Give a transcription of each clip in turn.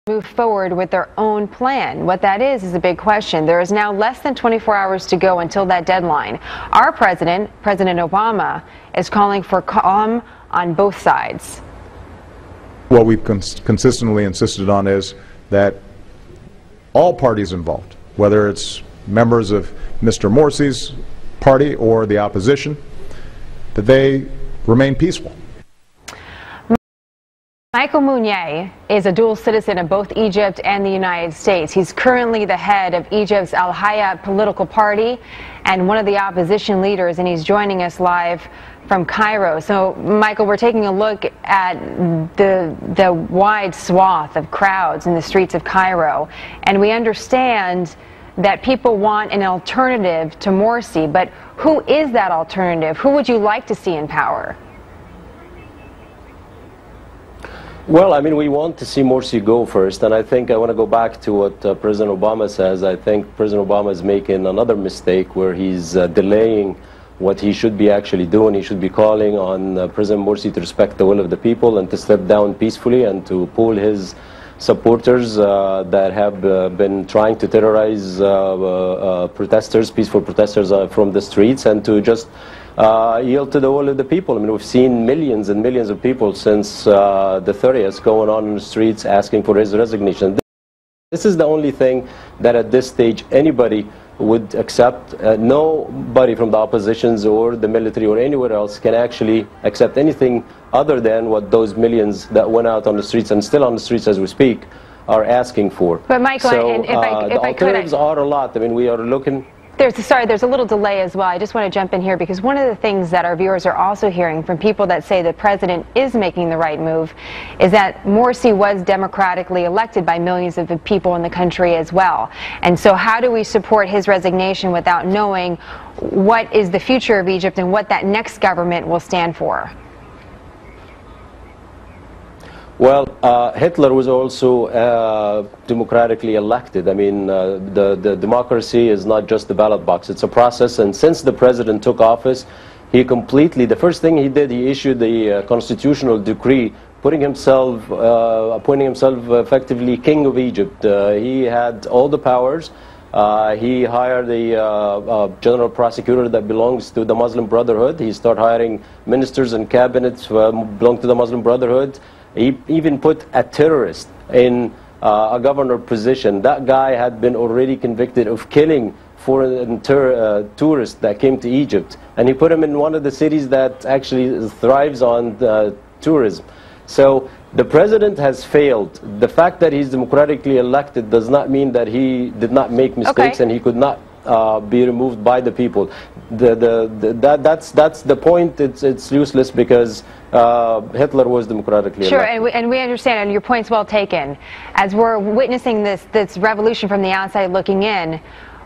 move forward with their own plan. What that is a big question. There is now less than 24 hours to go until that deadline. Our president, President Obama, is calling for calm on both sides. What we've consistently insisted on is that all parties involved, whether it's members of Mr. Morsi's party or the opposition, that they remain peaceful. Michael Meunier is a dual citizen of both Egypt and the United States. He's currently the head of Egypt's Al Haya political party and one of the opposition leaders, and he's joining us live from Cairo. So, Michael, we're taking a look at the wide swath of crowds in the streets of Cairo, and we understand that people want an alternative to Morsi, but who is that alternative? Who would you like to see in power? Well, I mean, we want to see Morsi go first, and I think I want to go back to what President Obama says. I think President Obama is making another mistake where he's delaying what he should be actually doing. He should be calling on President Morsi to respect the will of the people and to step down peacefully and to pull his supporters that have been trying to terrorize protesters, peaceful protesters from the streets, and to just yield to the will of the people. I mean, we've seen millions and millions of people since the 30th going on in the streets asking for his resignation. This is the only thing that at this stage anybody would accept. Nobody from the oppositions or the military or anywhere else can actually accept anything other than what those millions that went out on the streets and still on the streets as we speak are asking for. But Michael, so, if I alternatives are a lot. I mean, we are looking. There's a little delay as well. I just want to jump in here because one of the things that our viewers are also hearing from people that say the president is making the right move is that Morsi was democratically elected by millions of people in the country as well. And so how do we support his resignation without knowing what is the future of Egypt and what that next government will stand for? Well, Hitler was also democratically elected. I mean, the democracy is not just the ballot box. It's a process, and since the president took office, the first thing he did, he issued the constitutional decree appointing himself effectively king of Egypt. He had all the powers. He hired the general prosecutor that belongs to the Muslim Brotherhood. He started hiring ministers and cabinets belong to the Muslim Brotherhood. He even put a terrorist in a governor position. That guy had been already convicted of killing foreign tourists that came to Egypt, and he put him in one of the cities that actually thrives on tourism. So the president has failed. The fact that he's democratically elected does not mean that he did not make mistakes, and he could not be removed by the people. That's the point. It's useless because Hitler was democratically elected. Sure, and we understand, and your point's well taken. As we're witnessing this revolution from the outside looking in,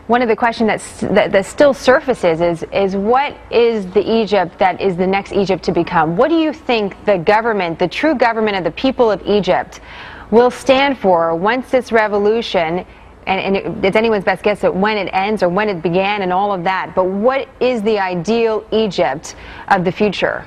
one of the questions that still surfaces is what is the Egypt that is the next Egypt to become? What do you think the government, the true government of the people of Egypt, will stand for once this revolution, and it's anyone's best guess at when it ends or when it began and all of that, but what is the ideal Egypt of the future?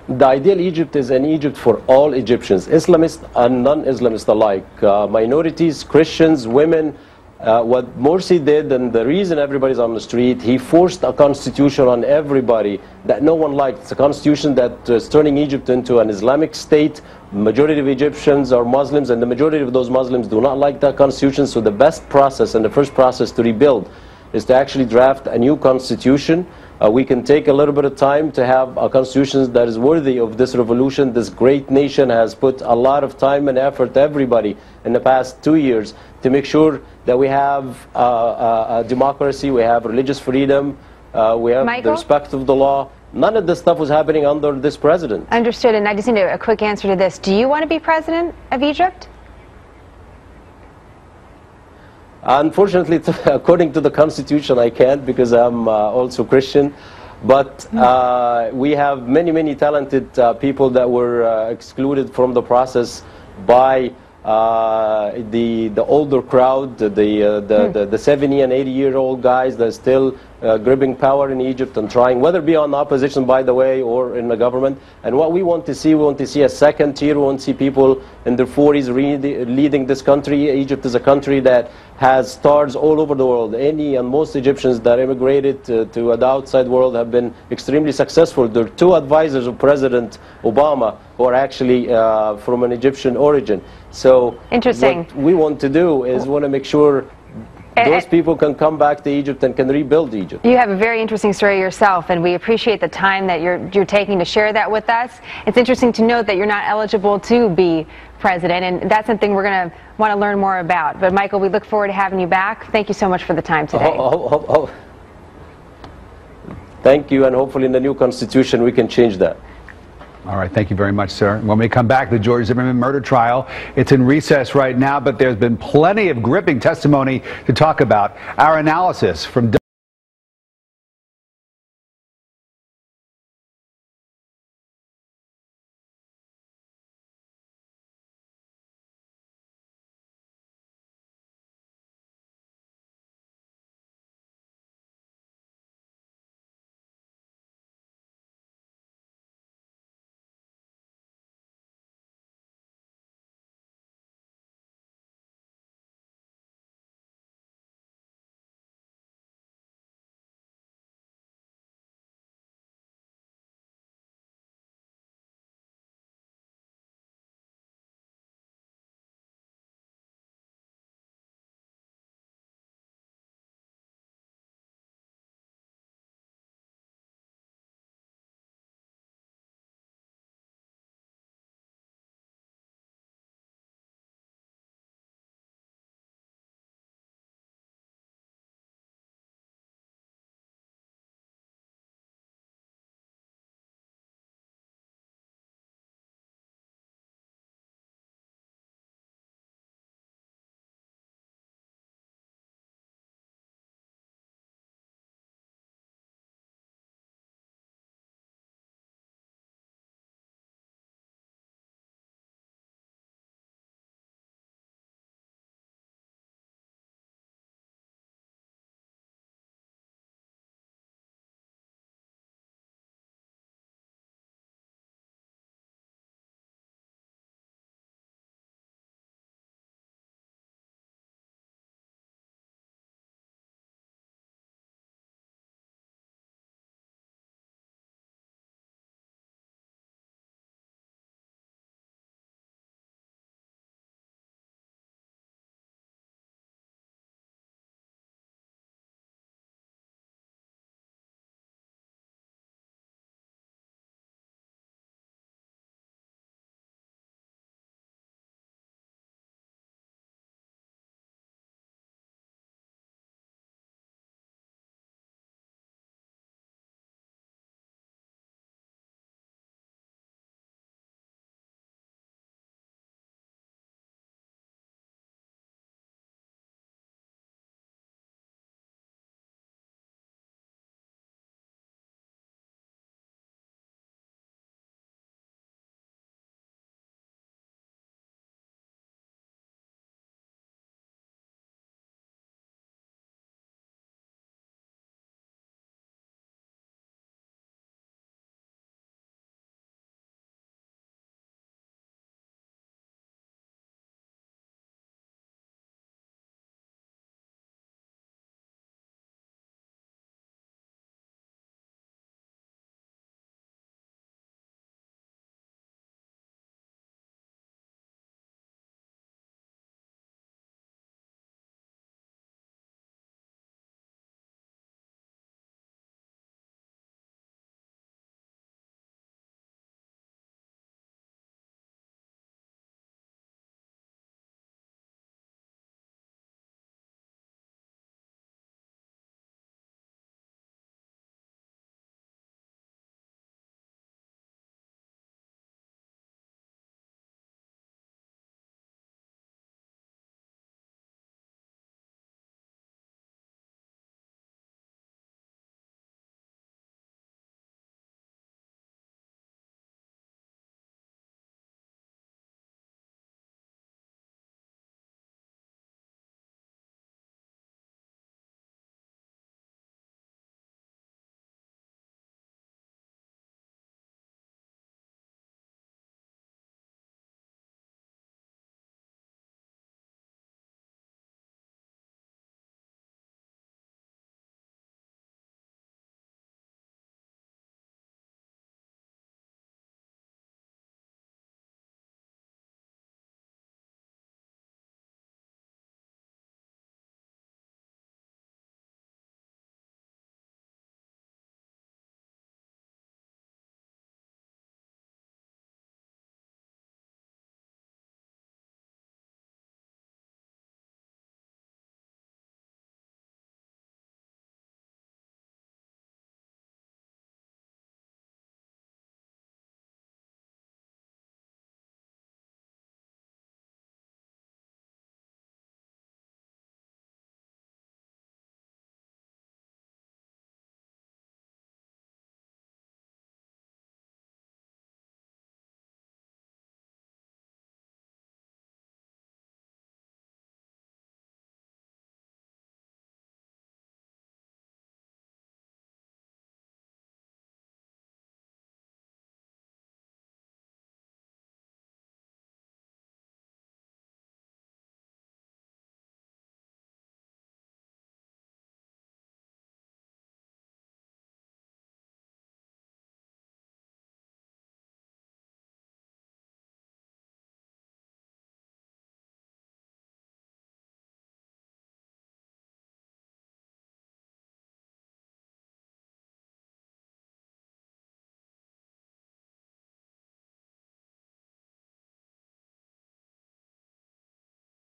The ideal Egypt is an Egypt for all Egyptians, Islamists and non-Islamists alike, minorities, Christians, women. What Morsi did, and the reason everybody's on the street, he forced a constitution on everybody that no one liked. It's a constitution that is turning Egypt into an Islamic state. Majority of Egyptians are Muslims, and the majority of those Muslims do not like that constitution. So the best process and the first process to rebuild is to actually draft a new constitution. We can take a little bit of time to have a constitution that is worthy of this revolution. This great nation has put a lot of time and effort, everybody, in the past 2 years to make sure that we have a democracy, we have religious freedom, we have the respect of the law. None of this stuff was happening under this president. Understood, and I just need a quick answer to this. Do you want to be president of Egypt? Unfortunately, according to the Constitution, I can't because I'm also Christian. But we have many talented people that were excluded from the process by the older crowd, the 70 and 80-year-old guys that still gripping power in Egypt and trying, whether it be on the opposition, by the way, or in the government. And what we want to see a second tier. We want to see people in their 40s leading this country. Egypt is a country that has stars all over the world. And most Egyptians that immigrated to the outside world have been extremely successful. There are two advisors of President Obama who are actually from an Egyptian origin. So interesting. What we want to do is want to make sure those people can come back to Egypt and can rebuild Egypt. You have a very interesting story yourself, and we appreciate the time that you're taking to share that with us. It's interesting to note that you're not eligible to be president, and that's something we're going to want to learn more about. But Michael, we look forward to having you back. Thank you so much for the time today. Thank you, and hopefully in the new constitution we can change that. All right, thank you very much, sir. When we come back, the George Zimmerman murder trial, it's in recess right now, but there's been plenty of gripping testimony to talk about. Our analysis from